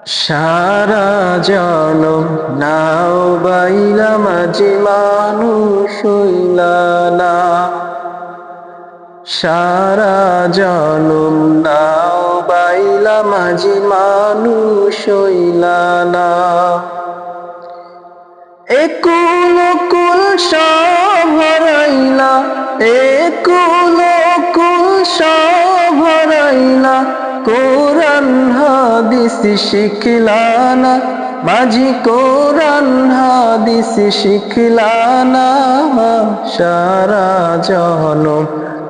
সারা জনম নাও বাইলা মাঝি মানুষ হইলা না। সারা জনম নাও বাইলা মাঝি মানুষ হইলা না। একুল কুল সব হারাইলা, একুল কুল সব হারাইলা, কোরআন হাদিস শিখলা না। মাঝি কোরআন হাদিস শিখলা না। সারা জনম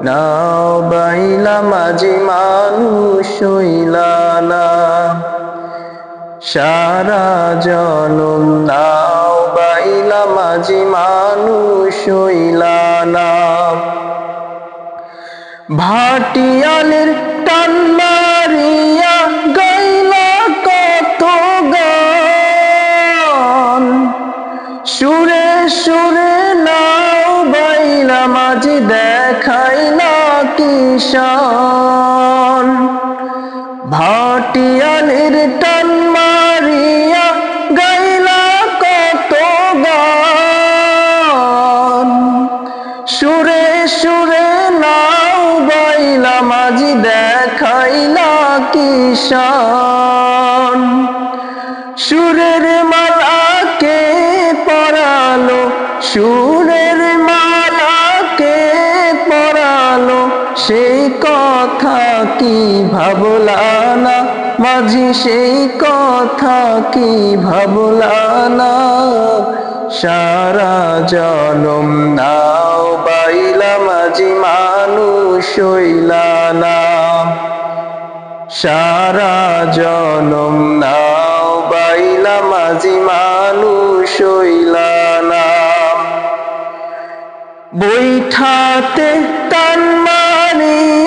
নাও বাইলা মাঝি মানুষ হইলা না। সারা জনম নাও বাইলা মাঝি মানুষ হইলা না। ভাটিয়ালের টান মারিয়া গাইলা কত গান, সুরে সুরে নাও বাইলা মাঝি দেখাইলা কিশান। ভাটিয়ালের টান মারিয়া গাইলা কত গান, সুরে সুরে নাও বাইলা মাঝি দেখাইলা কিশান। সুরের মালাকে পরালো, সুরের মালাকে পরালো, সেই কথা কি ভাবলা না। মাঝি সেই কথা কি ভাবলা না। সারা জনম নাও বাইলা মাঝি মানুষ হইলা না। সারা জনম নাও বাইলা মাঝি মানুষ হইলা না। বৈঠাতে টান মারিয়া